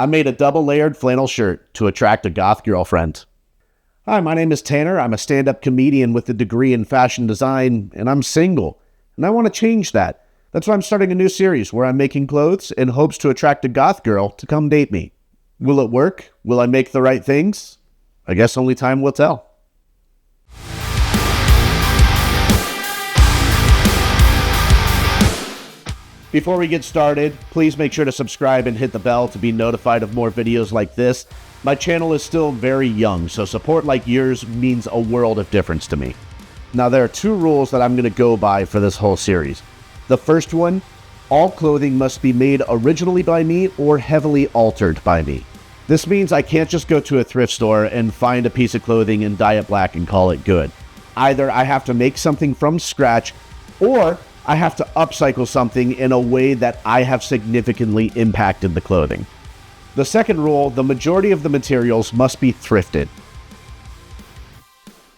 I made a double-layered flannel shirt to attract a goth girlfriend. Hi, my name is Tanner. I'm a stand-up comedian with a degree in fashion design, and I'm single. And I want to change that. That's why I'm starting a new series where I'm making clothes in hopes to attract a goth girl to come date me. Will it work? Will I make the right things? I guess only time will tell. Before we get started, please make sure to subscribe and hit the bell to be notified of more videos like this. My channel is still very young, so support like yours means a world of difference to me. Now, there are two rules that I'm going to go by for this whole series. The first one, all clothing must be made originally by me or heavily altered by me. This means I can't just go to a thrift store and find a piece of clothing and dye it black and call it good. Either I have to make something from scratch, or I have to upcycle something in a way that I have significantly impacted the clothing. The second rule, the majority of the materials must be thrifted.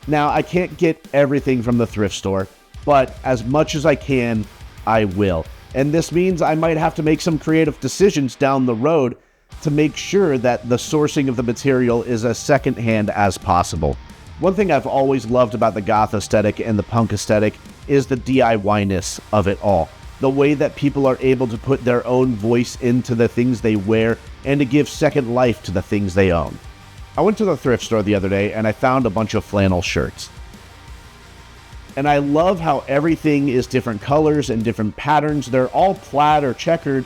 Now, I can't get everything from the thrift store, but as much as I can, I will. And this means I might have to make some creative decisions down the road to make sure that the sourcing of the material is as secondhand as possible. One thing I've always loved about the goth aesthetic and the punk aesthetic is the DIY-ness of it all. The way that people are able to put their own voice into the things they wear and to give second life to the things they own. I went to the thrift store the other day and I found a bunch of flannel shirts. And I love how everything is different colors and different patterns. They're all plaid or checkered,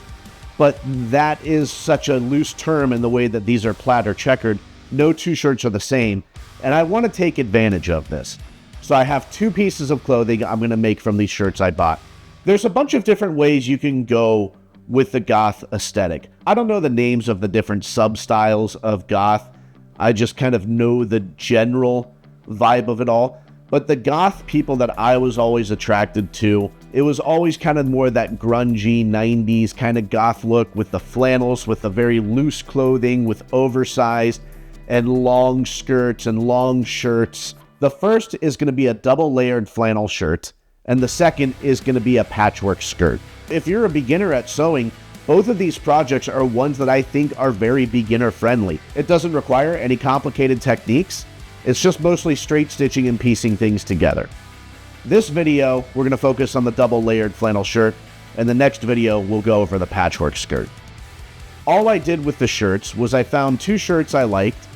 but that is such a loose term in the way that these are plaid or checkered. No two shirts are the same. And I want to take advantage of this. So I have two pieces of clothing I'm going to make from these shirts I bought. There's a bunch of different ways you can go with the goth aesthetic. I don't know the names of the different sub-styles of goth. I just kind of know the general vibe of it all. But the goth people that I was always attracted to, it was always kind of more that grungy 90s kind of goth look with the flannels, with the very loose clothing, with oversized and long skirts and long shirts. The first is going to be a double-layered flannel shirt, and the second is going to be a patchwork skirt. If you're a beginner at sewing, both of these projects are ones that I think are very beginner-friendly. It doesn't require any complicated techniques. It's just mostly straight stitching and piecing things together. This video, we're going to focus on the double-layered flannel shirt, and the next video, we'll go over the patchwork skirt. All I did with the shirts was I found two shirts I liked.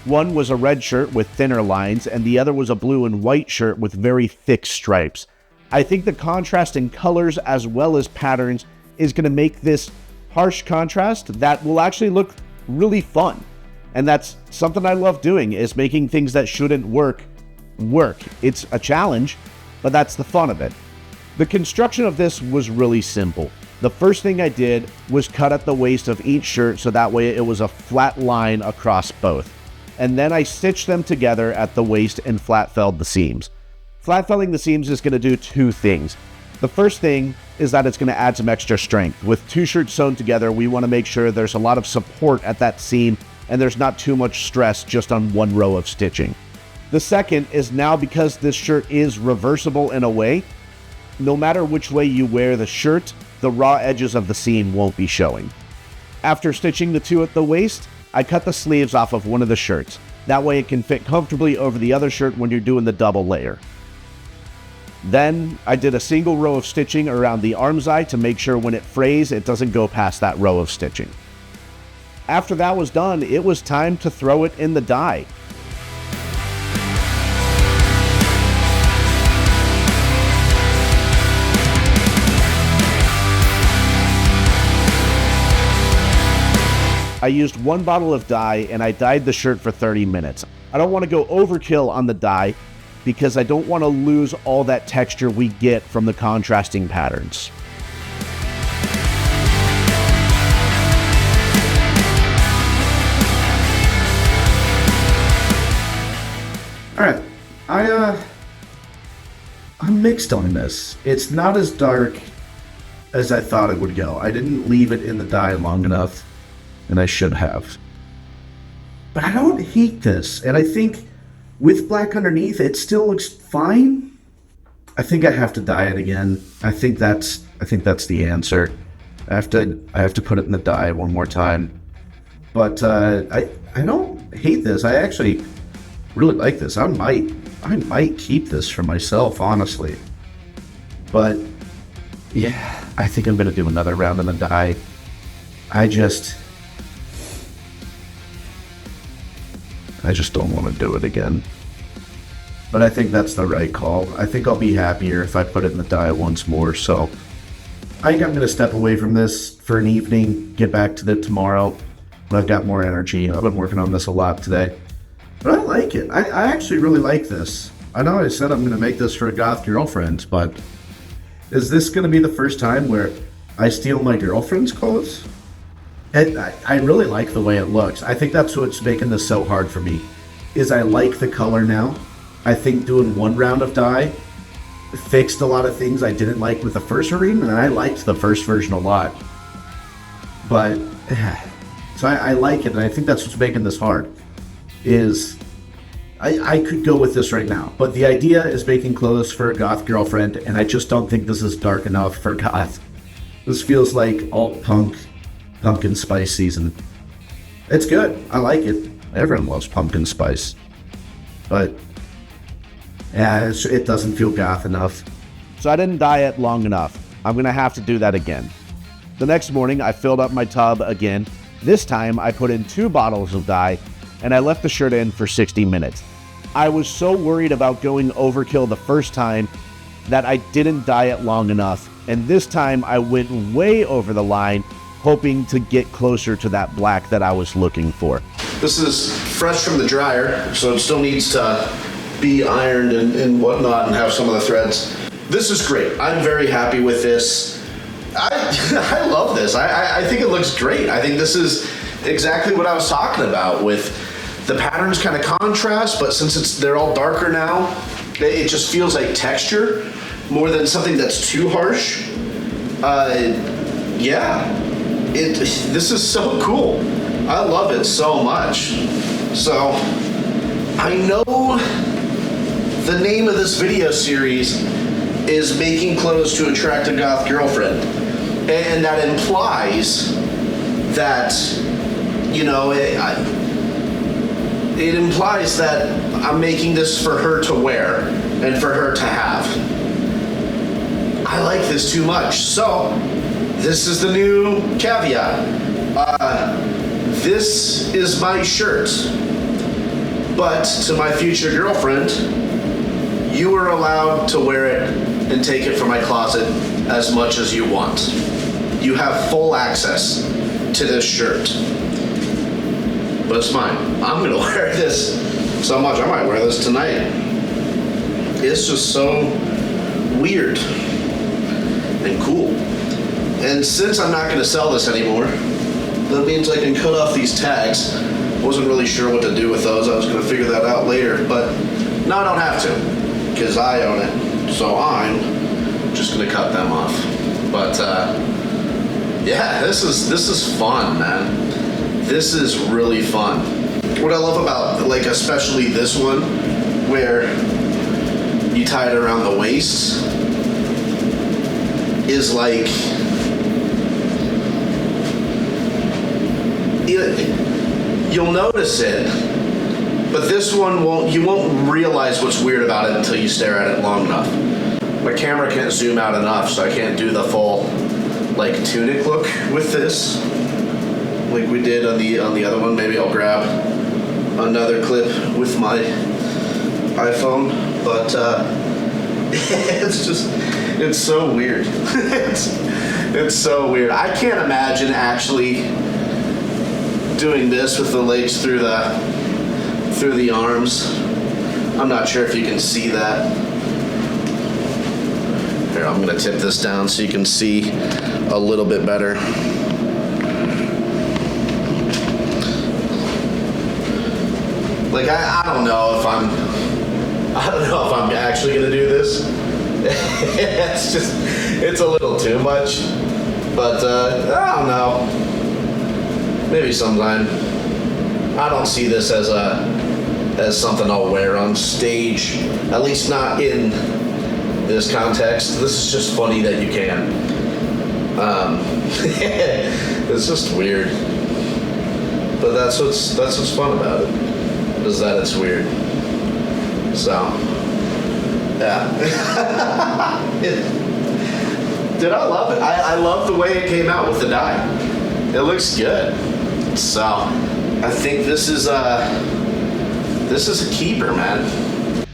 One was a red shirt with thinner lines, and the other was a blue and white shirt with very thick stripes. I think the contrast in colors as well as patterns is going to make this harsh contrast that will actually look really fun. And that's something I love doing, is making things that shouldn't work. It's a challenge, but that's the fun of it. The construction of this was really simple. The first thing I did was cut at the waist of each shirt so that way it was a flat line across both. And then I stitched them together at the waist and flat felled the seams. Flat felling the seams is going to do two things. The first thing is that it's going to add some extra strength. With two shirts sewn together, we want to make sure there's a lot of support at that seam and there's not too much stress just on one row of stitching. The second is now because this shirt is reversible in a way, no matter which way you wear the shirt, the raw edges of the seam won't be showing. After stitching the two at the waist, I cut the sleeves off of one of the shirts. That way it can fit comfortably over the other shirt when you're doing the double layer. Then I did a single row of stitching around the arm's eye to make sure when it frays, it doesn't go past that row of stitching. After that was done, it was time to throw it in the dye. I used one bottle of dye and I dyed the shirt for 30 minutes. I don't want to go overkill on the dye because I don't want to lose all that texture we get from the contrasting patterns. Alright, I'm mixed on this. It's not as dark as I thought it would go. I didn't leave it in the dye long enough, and I should have. But I don't hate this, and I think with black underneath, it still looks fine. I think I have to dye it again. I think that's the answer. I have to put it in the dye one more time. But I don't hate this. I actually really like this. I might keep this for myself, honestly. But yeah, I think I'm gonna do another round in the dye. I just don't want to do it again. But I think that's the right call. I think I'll be happier if I put it in the dye once more. So I think I'm going to step away from this for an evening, get back to it tomorrow when I've got more energy. I've been working on this a lot today. But I like it. I actually really like this. I know I said I'm going to make this for a goth girlfriend, but is this going to be the first time where I steal my girlfriend's clothes? And I really like the way it looks. I think that's what's making this so hard for me, is I like the color now. I think doing one round of dye fixed a lot of things I didn't like with the first version, and I liked the first version a lot. But, so I like it, and I think that's what's making this hard, is I could go with this right now. But the idea is making clothes for a goth girlfriend, and I just don't think this is dark enough for goth. This feels like alt-punk, pumpkin spice season. It's good. I like it. Everyone loves pumpkin spice. But yeah, it doesn't feel goth enough. So I didn't dye it long enough. I'm going to have to do that again. The next morning, I filled up my tub again. This time, I put in 2 bottles of dye, and I left the shirt in for 60 minutes. I was so worried about going overkill the first time that I didn't dye it long enough, and this time I went way over the line, hoping to get closer to that black that I was looking for. This is fresh from the dryer, so it still needs to be ironed and whatnot and have some of the threads. This is great. I'm very happy with this. I love this. I think it looks great. I think this is exactly what I was talking about, with the patterns kind of contrast, but since they're all darker now, it just feels like texture more than something that's too harsh. Yeah, this is so cool. I love it so much. So I know the name of this video series is Making Clothes to Attract a Goth Girlfriend. And that implies that, you know, it implies that I'm making this for her to wear and for her to have. I like this too much. So this is the new caveat. This is my shirt, but to my future girlfriend, you are allowed to wear it and take it from my closet as much as you want. You have full access to this shirt, but it's mine. I'm gonna wear this so much. I might wear this tonight. It's just so weird and cool. And since I'm not gonna sell this anymore, that means I can cut off these tags. Wasn't really sure what to do with those. I was gonna figure that out later, but no, I don't have to, because I own it. So I'm just gonna cut them off. But yeah, this is fun, man. This is really fun. What I love about, like, especially this one, where you tie it around the waist, is like, you'll notice it, but this one you won't realize what's weird about it until you stare at it long enough. My camera can't zoom out enough, so I can't do the full, like, tunic look with this, like we did on the other one. Maybe I'll grab another clip with my iPhone, but it's so weird. it's so weird. I can't imagine actually doing this with the legs through the arms. I'm not sure if you can see that. Here, I'm gonna tip this down so you can see a little bit better. Like, I don't know if I'm actually gonna do this. It's a little too much, but I don't know. Maybe sometime. I don't see this as something I'll wear on stage, at least not in this context. This is just funny that you can. It's just weird. but that's what's fun about it, is that it's weird. So, yeah. Dude, I love it. I love the way it came out with the dye. It looks good. So, I think this is a keeper, man.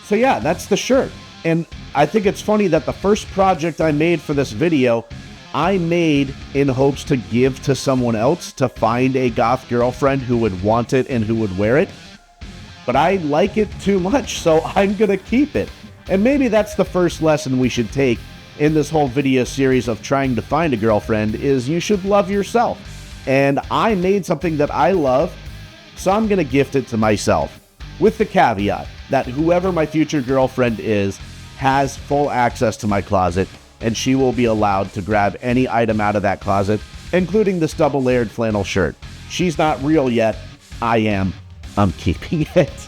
So yeah, that's the shirt. And I think it's funny that the first project I made for this video, I made in hopes to give to someone else, to find a goth girlfriend who would want it and who would wear it. But I like it too much, so I'm gonna keep it. And maybe that's the first lesson we should take in this whole video series of trying to find a girlfriend, is you should love yourself. And I made something that I love, so I'm gonna gift it to myself, with the caveat that whoever my future girlfriend is has full access to my closet, and she will be allowed to grab any item out of that closet, including this double-layered flannel shirt. She's not real yet. I am. I'm keeping it.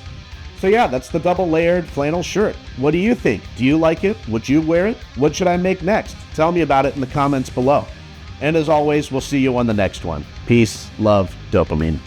So yeah, that's the double-layered flannel shirt. What do you think? Do you like it? Would you wear it? What should I make next? Tell me about it in the comments below. And as always, we'll see you on the next one. Peace, love, dopamine.